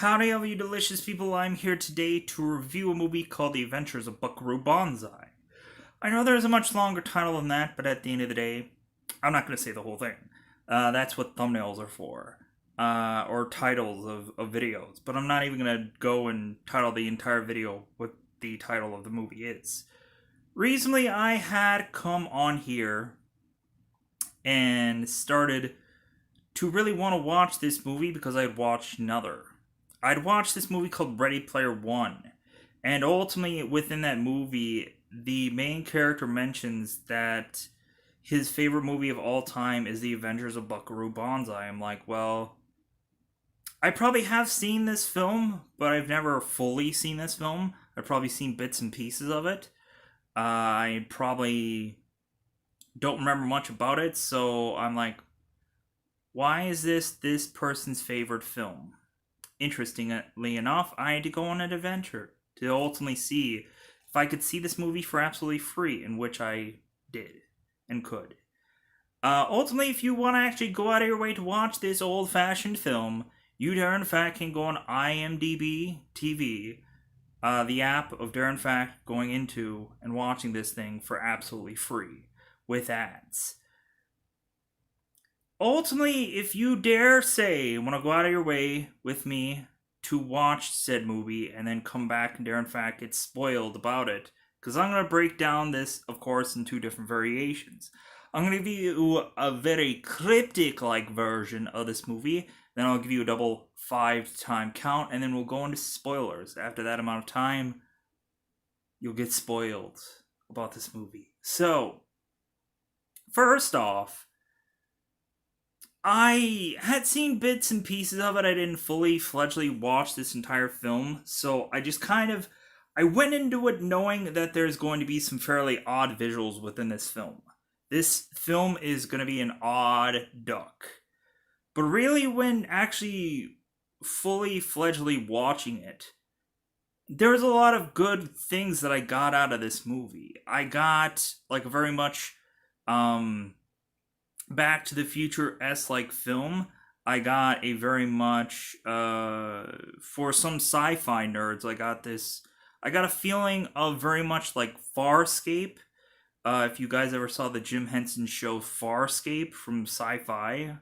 Howdy, all you delicious people. I'm here today to review a movie called The Adventures of Buckaroo Banzai. I know there's a much longer title than that, but at the end of the day, I'm not going to say the whole thing. That's what thumbnails are for, or titles of videos. But I'm not even going to go and title the entire video what the title of the movie is. Recently, I had come on here and started to really want to watch this movie because I had watched another. I'd watched this movie called Ready Player One, and ultimately within that movie, the main character mentions that his favorite movie of all time is The Adventures of Buckaroo Banzai. I'm like, well, I probably have seen this film, but I've never fully seen this film. I've probably seen bits and pieces of it. I probably don't remember much about it, so I'm like, why is this person's favorite film? Interestingly enough, I had to go on an adventure to ultimately see if I could see this movie for absolutely free, in which I did and could. Ultimately, if you want to actually go out of your way to watch this old-fashioned film, you in fact can go on IMDb TV, the app of in fact going into and watching this thing for absolutely free with ads. Ultimately, if you dare say want to go out of your way with me to watch said movie and then come back and dare in fact get spoiled about it, because I'm going to break down this, of course, in two different variations. I'm going to give you a very cryptic-like version of this movie, then I'll give you a double 5-time count, and then we'll go into spoilers. After that amount of time, you'll get spoiled about this movie. So, first off, I had seen bits and pieces of it. I didn't fully fledgedly watch this entire film, so I just I went into it knowing that there's going to be some fairly odd visuals within this film. This film is going to be an odd duck. But really, when actually fully fledgedly watching it, there's a lot of good things that I got out of this movie. I got like a very much Back to the Future-esque like film. I got a very much for some sci-fi nerds, I got a feeling of very much like Farscape. If you guys ever saw the Jim Henson show Farscape from Sci-Fi,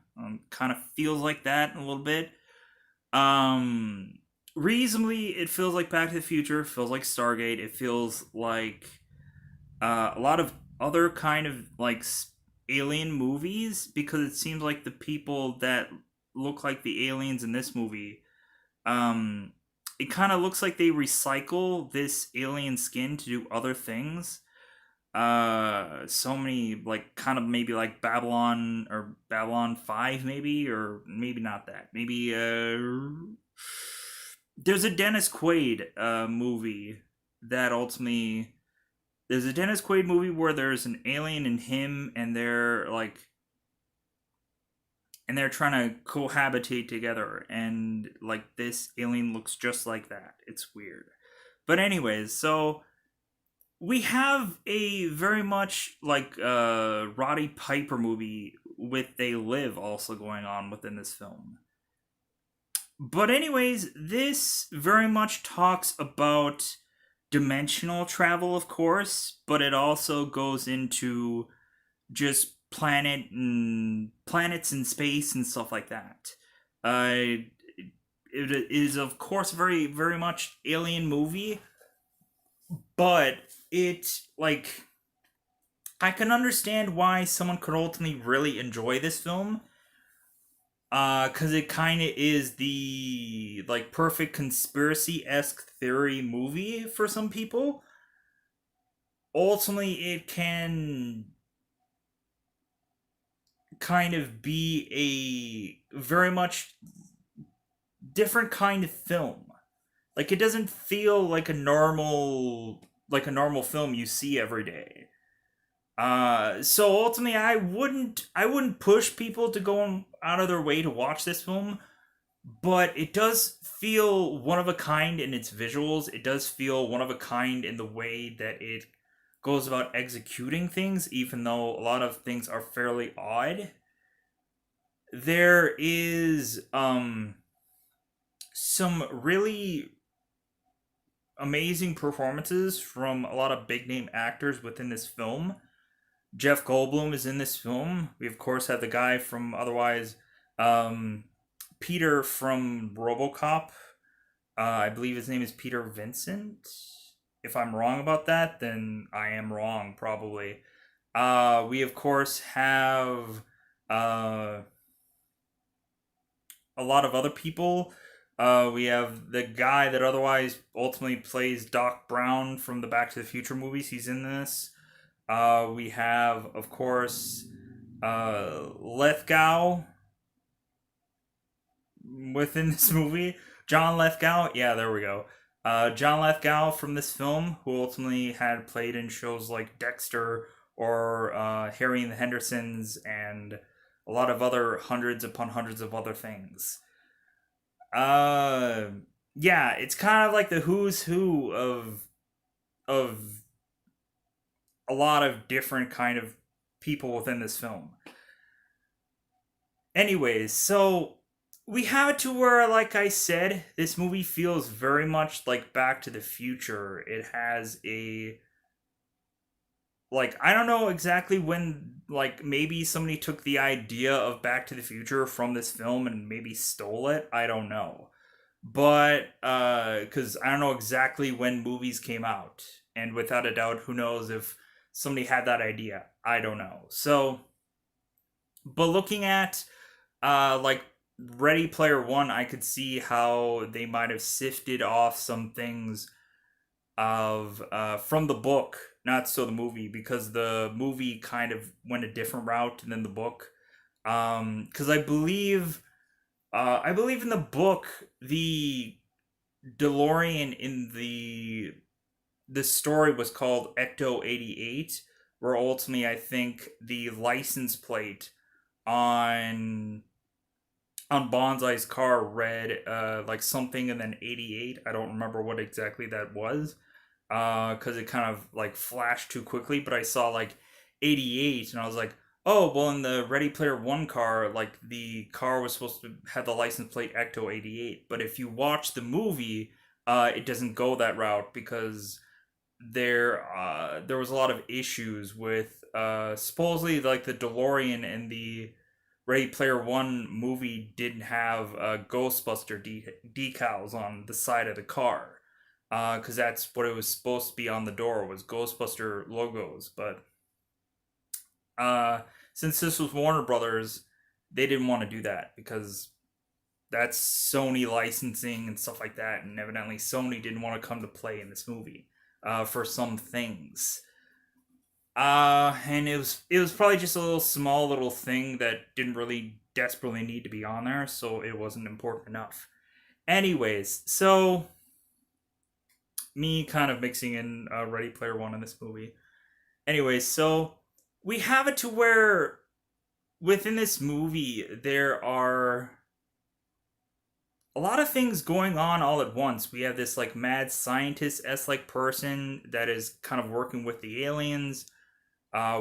kind of feels like that a little bit. Reasonably, it feels like Back to the Future, feels like Stargate, it feels like a lot of other kind of like alien movies, because it seems like the people that look like the aliens in this movie, it kind of looks like they recycle this alien skin to do other things. So many like kind of maybe like Babylon or Babylon 5 maybe, or maybe not that. Maybe there's a Dennis Quaid movie that ultimately there's a Dennis Quaid movie where there's an alien and him, and they're trying to cohabitate together, and like this alien looks just like that. It's weird. But anyways, so we have a very much like Roddy Piper movie with They Live also going on within this film. But anyways, this very much talks about dimensional travel, of course, but it also goes into just planets in space and stuff like that. It is of course very very much alien movie, but it like I can understand why someone could ultimately really enjoy this film, because it kind of is the like perfect conspiracy-esque theory movie for some people. Ultimately, it can kind of be a very much different kind of film. Like it doesn't feel like a normal film you see every day. So ultimately, I wouldn't push people to go out of their way to watch this film, but it does feel one of a kind in its visuals. It does feel one of a kind in the way that it goes about executing things, even though a lot of things are fairly odd. There is some really amazing performances from a lot of big name actors within this film. Jeff Goldblum is in this film. We of course have the guy from otherwise, um, Peter from RoboCop. I believe his name is Peter Vincent. If I'm wrong about that, then I am wrong probably. We of course have uh, a lot of other people. We have the guy that otherwise ultimately plays Doc Brown from the Back to the Future movies. He's in this. We have, of course, Lithgow within this movie. John Lithgow. Yeah, there we go. John Lithgow from this film, who ultimately had played in shows like Dexter or Harry and the Hendersons and a lot of other hundreds upon hundreds of other things. Uh, yeah, it's kind of like the who's who of a lot of different kind of people within this film. Anyways, so we have it to where, like I said, this movie feels very much like Back to the Future. It has a like I don't know exactly when like maybe somebody took the idea of Back to the Future from this film and maybe stole it. I don't know. But cuz I don't know exactly when movies came out, and without a doubt who knows if somebody had that idea. I don't know. So, but looking at like Ready Player One, I could see how they might have sifted off some things of from the book, not so the movie, because the movie kind of went a different route than the book. Because I believe in the book the DeLorean in the story was called Ecto 88, where ultimately I think the license plate on Bonsai's car read like something and then 88. I don't remember what exactly that was because it kind of like flashed too quickly, but I saw like 88 and I was like, oh, well, in the Ready Player One car, like the car was supposed to have the license plate Ecto 88. But if you watch the movie, it doesn't go that route because there was a lot of issues with supposedly like the DeLorean and the Ready Player One movie didn't have Ghostbuster decals on the side of the car because that's what it was supposed to be on the door was Ghostbuster logos. But uh, since this was Warner Brothers, they didn't want to do that because that's Sony licensing and stuff like that, and evidently Sony didn't want to come to play in this movie for some things. And it was probably just a little small little thing that didn't really desperately need to be on there, so it wasn't important enough. Anyways, so me kind of mixing in Ready Player One in this movie. Anyways, so we have it to where within this movie there are a lot of things going on all at once. We have this like mad scientist s like person that is kind of working with the aliens.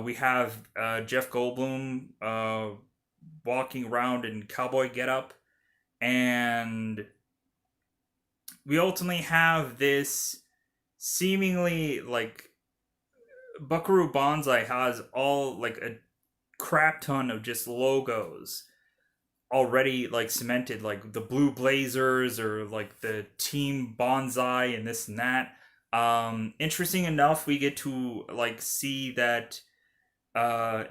We have Jeff Goldblum walking around in cowboy getup, and we ultimately have this seemingly like Buckaroo Banzai has all like a crap ton of just logos already like cemented, like the Blue Blazers or like the Team Bonsai and this and that. Interesting enough, we get to like see that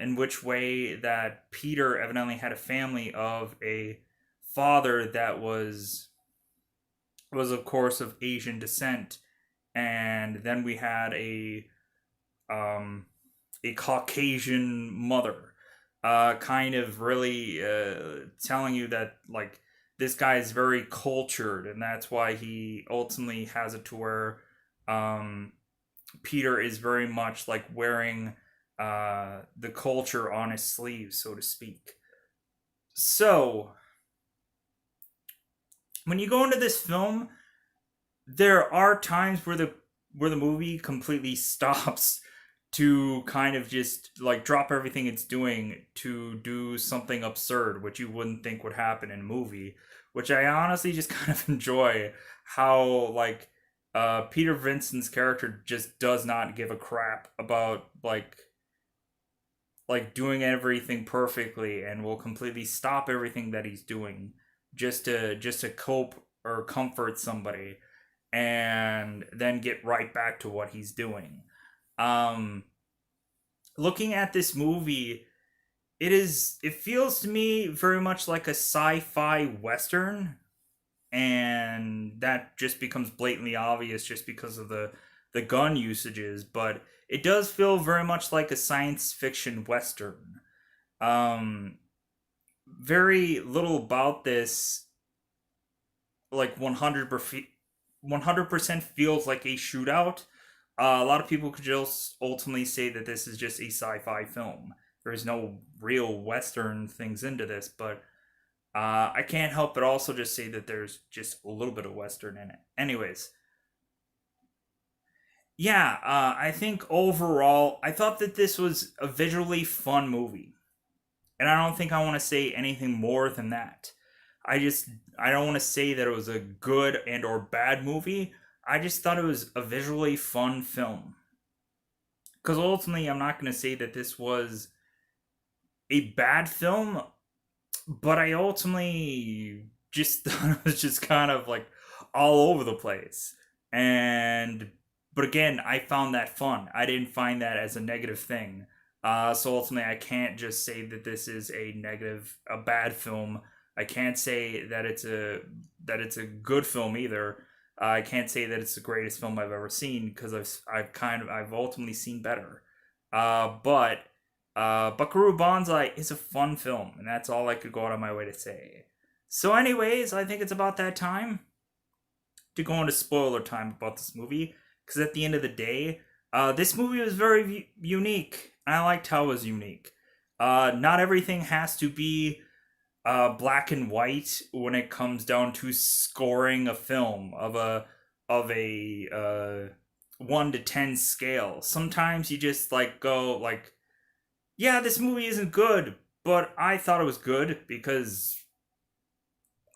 in which way that Peter evidently had a family of a father that was of course of Asian descent, and then we had um, a Caucasian mother, kind of really telling you that like this guy is very cultured, and that's why he ultimately has it to where um, Peter is very much like wearing the culture on his sleeves, so to speak. So when you go into this film, there are times where the movie completely stops to kind of just like drop everything it's doing to do something absurd, which you wouldn't think would happen in a movie, which I honestly just kind of enjoy how like Peter Vincent's character just does not give a crap about doing everything perfectly and will completely stop everything that he's doing just to cope or comfort somebody and then get right back to what he's doing. Um Looking at this movie, it feels to me very much like a sci-fi western, and that just becomes blatantly obvious just because of the gun usages, but it does feel very much like a science fiction western. Um Very little about this like 100% feels like a shootout. A lot of people could just ultimately say that this is just a sci-fi film. There's no real western things into this, but I can't help but also just say that there's just a little bit of western in it. Anyways, yeah, I think overall, I thought that this was a visually fun movie, and I don't think I want to say anything more than that. I just I don't want to say that it was a good and or bad movie. I just thought it was a visually fun film. Because ultimately, I'm not going to say that this was a bad film, but I ultimately just thought it was just kind of like all over the place. And but again, I found that fun. I didn't find that as a negative thing. So ultimately, I can't just say that this is a bad film. I can't say that it's a good film either. I can't say that it's the greatest film I've ever seen because I've ultimately seen better. But Buckaroo Banzai is a fun film, and that's all I could go out of my way to say. So, anyways, I think it's about that time to go into spoiler time about this movie, because at the end of the day, this movie was very unique, and I liked how it was unique. Not everything has to be black and white when it comes down to scoring a film of a 1 to 10 scale. Sometimes you just like go like, yeah, this movie isn't good, but I thought it was good because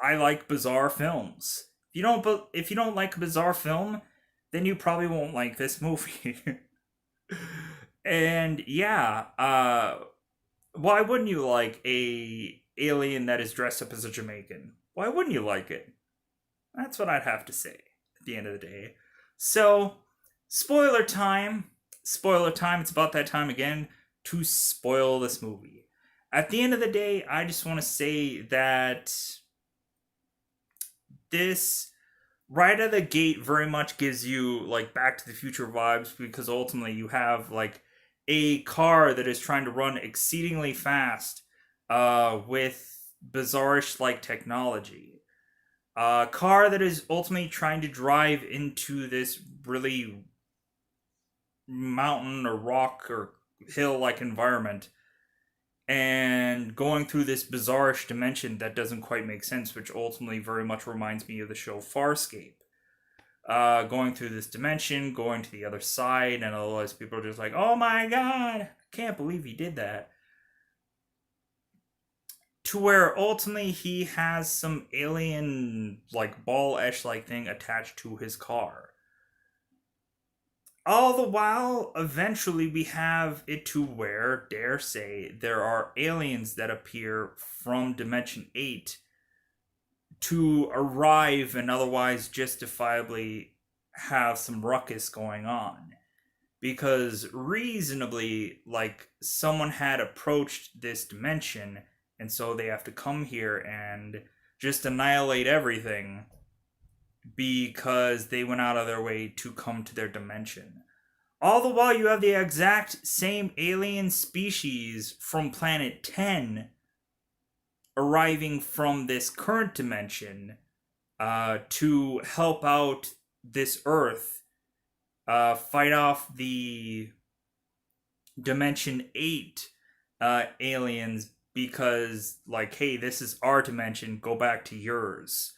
I like bizarre films. If you don't like a bizarre film, then you probably won't like this movie. And yeah, why wouldn't you like a alien that is dressed up as a Jamaican? Why wouldn't you like it? That's what I'd have to say at the end of the day. So, spoiler time. Spoiler time. It's about that time again to spoil this movie. At the end of the day, I just want to say that this right out of the gate very much gives you like Back to the Future vibes, because ultimately you have like a car that is trying to run exceedingly fast with bizarrish like technology. A car that is ultimately trying to drive into this really mountain or rock or hill like environment and going through this bizarrish dimension that doesn't quite make sense, which ultimately very much reminds me of the show Farscape. Going through this dimension, going to the other side, and otherwise people are just like, oh my god, I can't believe he did that. To where ultimately he has some alien, like, ball-esh like thing attached to his car. All the while, eventually we have it to where, dare say, there are aliens that appear from Dimension 8 to arrive and otherwise justifiably have some ruckus going on. Because reasonably, like, someone had approached this dimension, and so they have to come here and just annihilate everything because they went out of their way to come to their dimension. All the while, you have the exact same alien species from planet 10 arriving from this current dimension to help out this Earth fight off the Dimension 8 aliens because, like, hey, this is our dimension, go back to yours.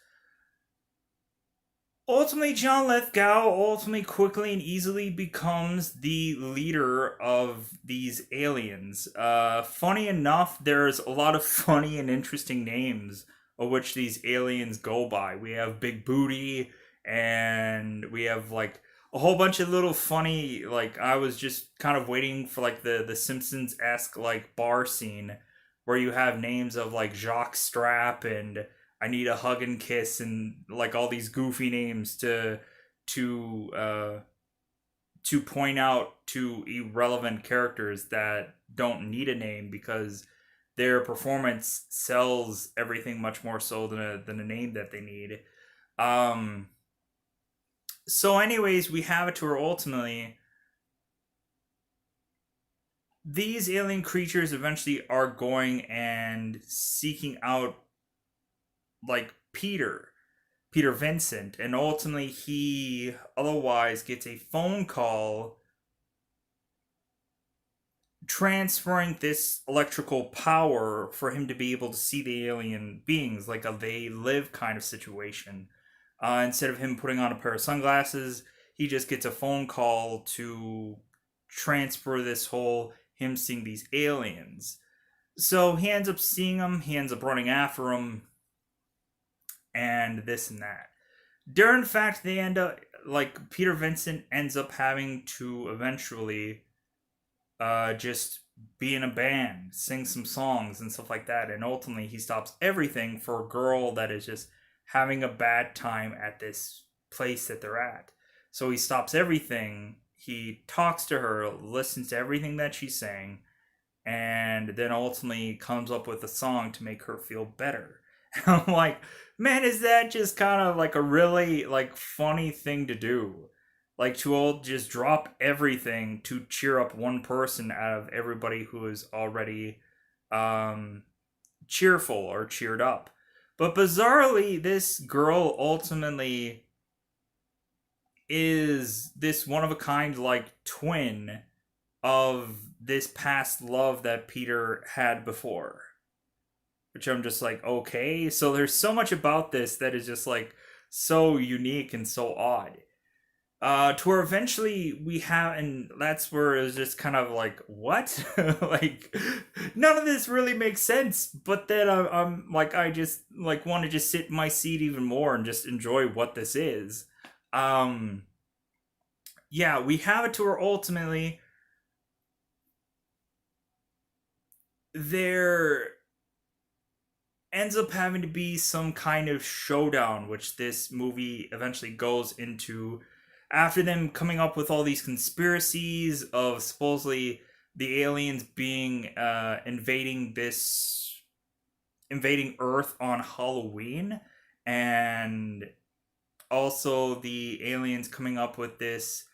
Ultimately, John Lithgow ultimately quickly and easily becomes the leader of these aliens. Funny enough, there's a lot of funny and interesting names of which these aliens go by. We have Big Booty, and we have like a whole bunch of little funny, like I was just kind of waiting for like the Simpsons esque like bar scene where you have names of like Jacques Strap and I Need a Hug and Kiss and like all these goofy names to uh to point out to irrelevant characters that don't need a name because their performance sells everything much more so than a name that they need. Um, so, anyways, we have it to where ultimately these alien creatures eventually are going and seeking out like Peter Vincent, and ultimately he otherwise gets a phone call transferring this electrical power for him to be able to see the alien beings like a they live kind of situation. Instead of him putting on a pair of sunglasses, he just gets a phone call to transfer this whole him seeing these aliens. So he ends up seeing them, he ends up running after them, and this and that. During fact, they end up like Peter Vincent ends up having to eventually just be in a band, sing some songs and stuff like that. And ultimately, he stops everything for a girl that is just having a bad time at this place that they're at. So he stops everything. He talks to her, listens to everything that she's saying, and then ultimately comes up with a song to make her feel better. I'm like, man, is that just kind of like a really like funny thing to do? Like to all just drop everything to cheer up one person out of everybody who is already um, cheerful or cheered up. But bizarrely, this girl ultimately is this one of a kind like twin of this past love that Peter had before. Which I'm just like, okay. So there's so much about this that is just like so unique and so odd. To where eventually we have, and that's where it was just kind of like, what? Like, none of this really makes sense. But then I'm like, I just like want to just sit in my seat even more and just enjoy what this is. Um, yeah, we have it to where ultimately there ends up having to be some kind of showdown, which this movie eventually goes into after them coming up with all these conspiracies of supposedly the aliens being invading Earth on Halloween, and also the aliens coming up with this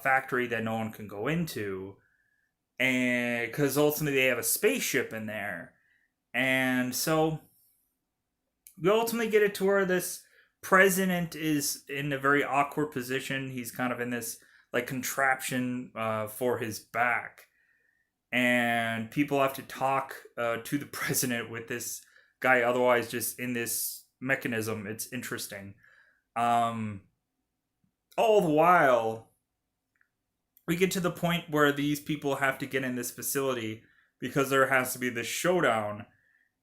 factory that no one can go into, and because ultimately they have a spaceship in there, and so we ultimately get it to where this president is in a very awkward position. He's kind of in this like contraption for his back, and people have to talk to the president with this guy. Otherwise, just in this mechanism, it's interesting. Um, all the while, we get to the point where these people have to get in this facility because there has to be this showdown,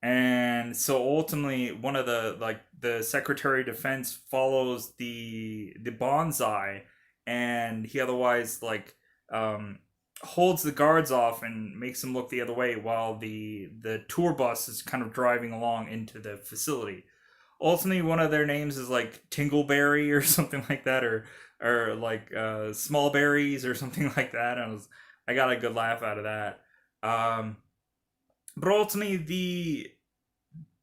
and so ultimately one of the like the secretary of defense follows the Banzai, and he otherwise like um holds the guards off and makes them look the other way while the tour bus is kind of driving along into the facility. Ultimately one of their names is like Tingleberry or something like that, or like small berries or something like that. I got a good laugh out of that. But ultimately,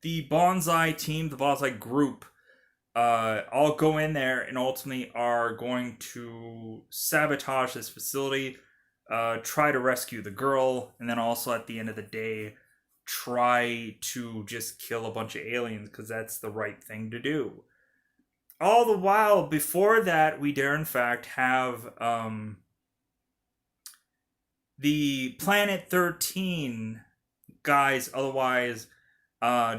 the bonsai team, the bonsai group, all go in there and ultimately are going to sabotage this facility, try to rescue the girl, and then also at the end of the day, try to just kill a bunch of aliens because that's the right thing to do. All the while, before that, we dare in fact have the Planet 13 guys otherwise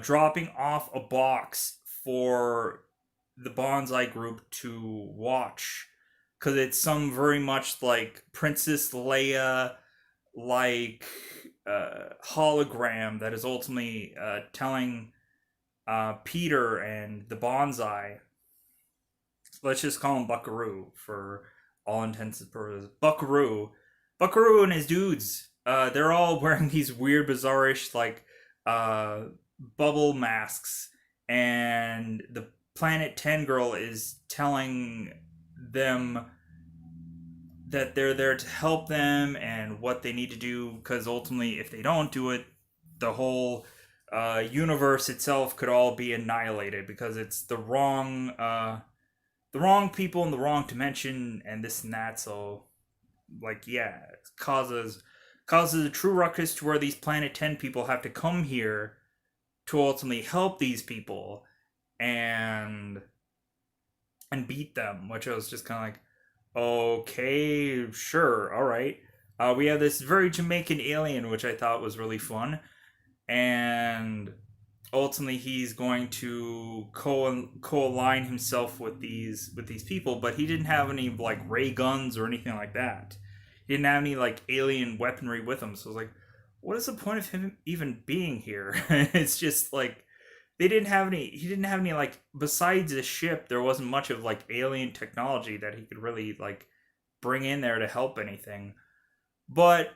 dropping off a box for the bonsai group to watch because it's some very much like Princess Leia like hologram that is ultimately telling Peter and the Banzai. Let's just call him Buckaroo for all intents and purposes. Buckaroo and his dudes. They're all wearing these weird, bizarrish like uh, bubble masks, and the Planet 10 girl is telling them that they're there to help them and what they need to do, because ultimately, if they don't do it, the whole universe itself could all be annihilated because it's the wrong people in the wrong dimension and this and that. So, like, yeah, it causes a true ruckus to where these Planet 10 people have to come here to ultimately help these people and beat them, which I was just kind of like, okay, sure, all right. We have this very Jamaican alien, which I thought was really fun, and ultimately he's going to co-align himself with these people, but he didn't have any like ray guns or anything like that. He didn't have any like alien weaponry with him, so I was like, what is the point of him even being here? It's just like they didn't have any he didn't have any like besides the ship, there wasn't much of like alien technology that he could really like bring in there to help anything. But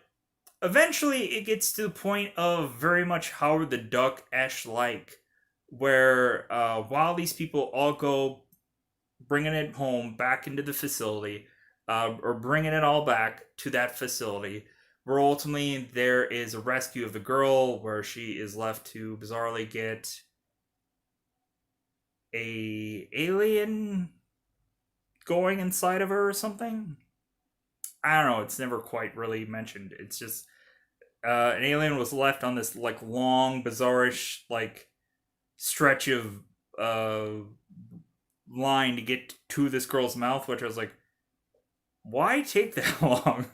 eventually it gets to the point of very much Howard the Duck esh like, where while these people all go bringing it home back into the facility, or bringing it all back to that facility, where ultimately there is a rescue of the girl, where she is left to bizarrely get a alien going inside of her or something. I don't know. It's never quite really mentioned. It's just an alien was left on this like long, bizarrish like stretch of uh, line to get to this girl's mouth, which I was like, why take that long?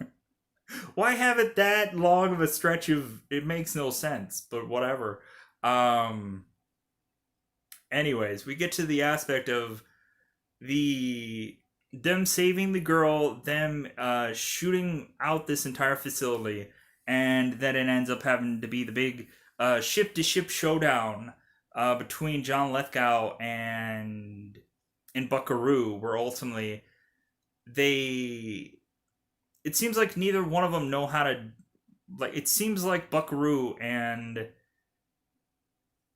Why have it that long of a stretch of? It makes no sense, but whatever. Um. Anyways, we get to the aspect of the them saving the girl, them shooting out this entire facility, and then it ends up having to be the big ship to ship showdown between John Lithgow and Buckaroo, where ultimately they it seems like neither one of them know how to like it seems like Buckaroo and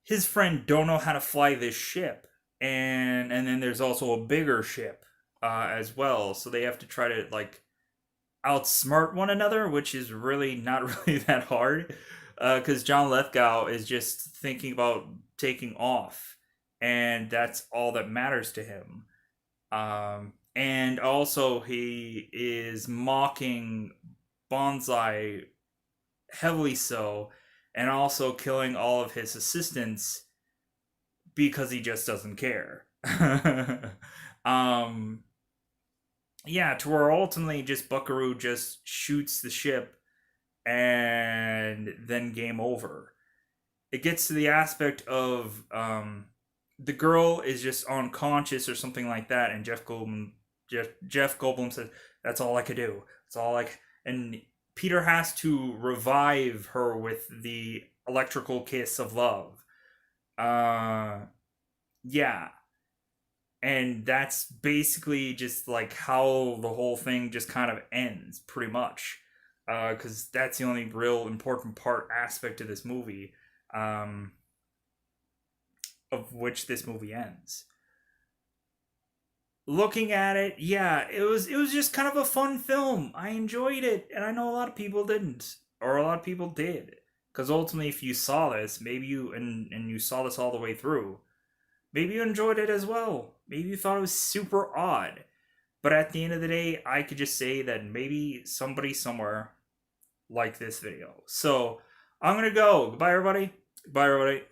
his friend don't know how to fly this ship, and then there's also a bigger ship as well, so they have to try to like outsmart one another, which is really not really that hard, because John Lithgow is just thinking about taking off, and that's all that matters to him. And also he is mocking Bonsai heavily so, and also killing all of his assistants because he just doesn't care. um, yeah, to where ultimately just Buckaroo just shoots the ship and then game over. It gets to the aspect of the girl is just unconscious or something like that, and Jeff Goldblum says, "That's all I could do. That's all I." And Peter has to revive her with the electrical kiss of love. Yeah, and that's basically just like how the whole thing just kind of ends, pretty much. Because that's the only real important part aspect of this movie, um, of which this movie ends. Looking at it, yeah, it was just kind of a fun film. I enjoyed it, and I know a lot of people didn't, or a lot of people did. Because ultimately, if you saw this, maybe and you saw this all the way through, maybe you enjoyed it as well. Maybe you thought it was super odd. But at the end of the day, I could just say that maybe somebody somewhere liked this video. So I'm gonna go. Goodbye, everybody. Goodbye, everybody.